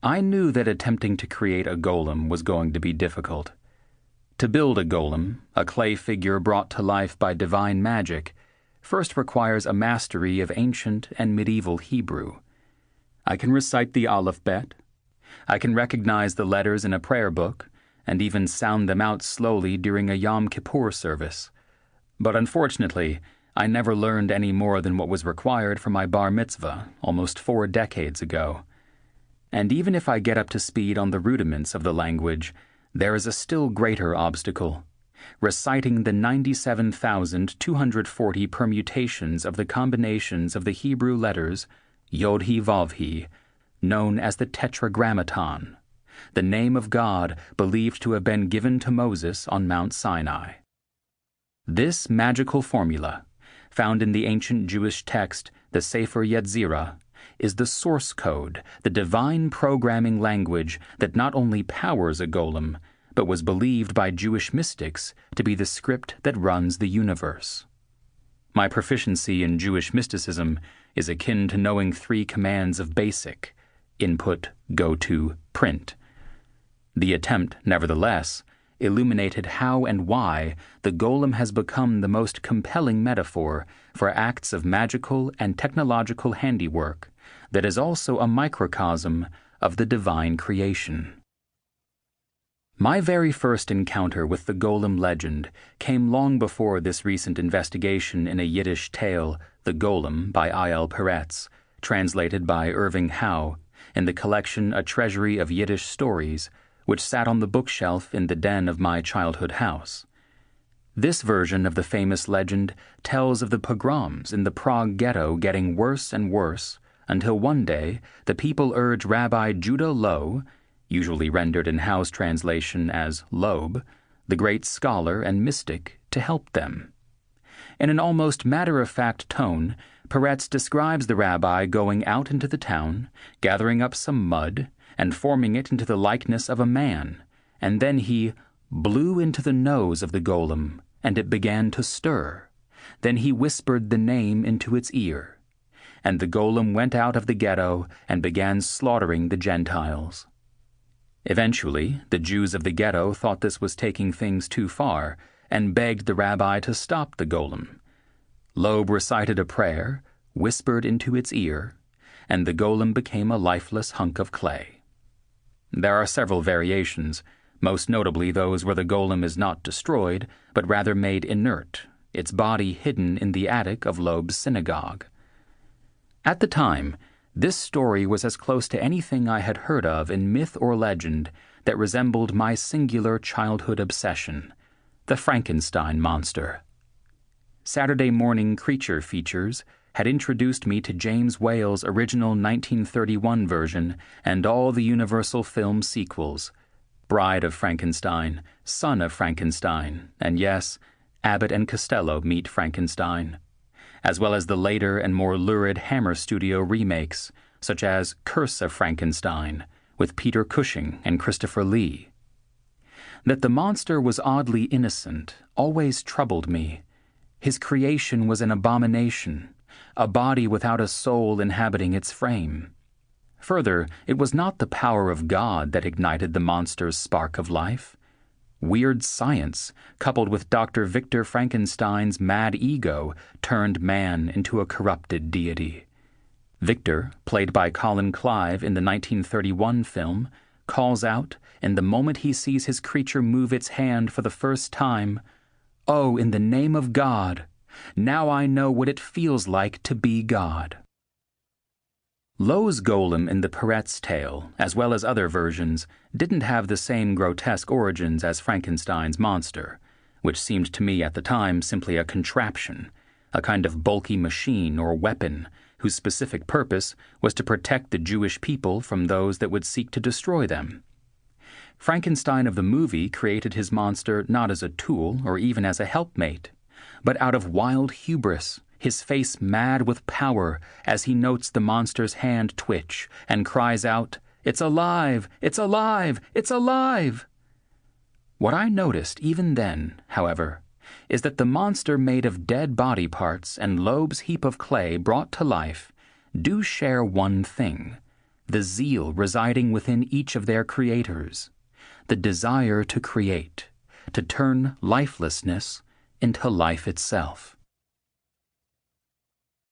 I knew that attempting to create a golem was going to be difficult. To build a golem, a clay figure brought to life by divine magic, first requires a mastery of ancient and medieval Hebrew. I can recite the alphabet. I can recognize the letters in a prayer book, and even sound them out slowly during a Yom Kippur service. But unfortunately, I never learned any more than what was required for my bar mitzvah almost 4 decades ago. And even if I get up to speed on the rudiments of the language, there is a still greater obstacle: reciting the 97,240 permutations of the combinations of the Hebrew letters Yod-He Vav-He, known as the Tetragrammaton, the name of God believed to have been given to Moses on Mount Sinai. This magical formula, found in the ancient Jewish text, the Sefer Yetzirah, is the source code, the divine programming language that not only powers a golem, but was believed by Jewish mystics to be the script that runs the universe. My proficiency in Jewish mysticism is akin to knowing 3 commands of BASIC: input, go to, print. The attempt, nevertheless, illuminated how and why the golem has become the most compelling metaphor for acts of magical and technological handiwork that is also a microcosm of the divine creation. My very first encounter with the golem legend came long before this recent investigation in a Yiddish tale, The Golem by I.L. Peretz, translated by Irving Howe, in the collection A Treasury of Yiddish Stories, which sat on the bookshelf in the den of my childhood house. This version of the famous legend tells of the pogroms in the Prague ghetto getting worse and worse, until one day the people urge Rabbi Judah Loew, usually rendered in Howe's translation as Loeb, the great scholar and mystic, to help them. In an almost matter-of-fact tone, Peretz describes the rabbi going out into the town, gathering up some mud, and forming it into the likeness of a man, and then he blew into the nose of the golem, and it began to stir. Then he whispered the name into its ear, and the golem went out of the ghetto and began slaughtering the Gentiles. Eventually, the Jews of the ghetto thought this was taking things too far and begged the rabbi to stop the golem. Loeb recited a prayer, whispered into its ear, and the golem became a lifeless hunk of clay. There are several variations, most notably those where the golem is not destroyed, but rather made inert, its body hidden in the attic of Loeb's synagogue. At the time, this story was as close to anything I had heard of in myth or legend that resembled my singular childhood obsession, the Frankenstein monster. Saturday Morning Creature Features had introduced me to James Whale's original 1931 version and all the Universal film sequels, Bride of Frankenstein, Son of Frankenstein, and yes, Abbott and Costello Meet Frankenstein, as well as the later and more lurid Hammer Studio remakes, such as Curse of Frankenstein, with Peter Cushing and Christopher Lee. That the monster was oddly innocent always troubled me. His creation was an abomination, a body without a soul inhabiting its frame. Further, it was not the power of God that ignited the monster's spark of life. Weird science, coupled with Dr. Victor Frankenstein's mad ego, turned man into a corrupted deity. Victor, played by Colin Clive in the 1931 film, calls out, in the moment he sees his creature move its hand for the first time, "Oh, in the name of God, now I know what it feels like to be God." Loew's golem in the Peretz tale, as well as other versions, didn't have the same grotesque origins as Frankenstein's monster, which seemed to me at the time simply a contraption, a kind of bulky machine or weapon whose specific purpose was to protect the Jewish people from those that would seek to destroy them. Frankenstein of the movie created his monster not as a tool or even as a helpmate, but out of wild hubris, his face mad with power as he notes the monster's hand twitch and cries out, "It's alive! It's alive! It's alive!" What I noticed even then, however, is that the monster made of dead body parts and Loeb's heap of clay brought to life do share one thing: the zeal residing within each of their creators, the desire to create, to turn lifelessness into life itself.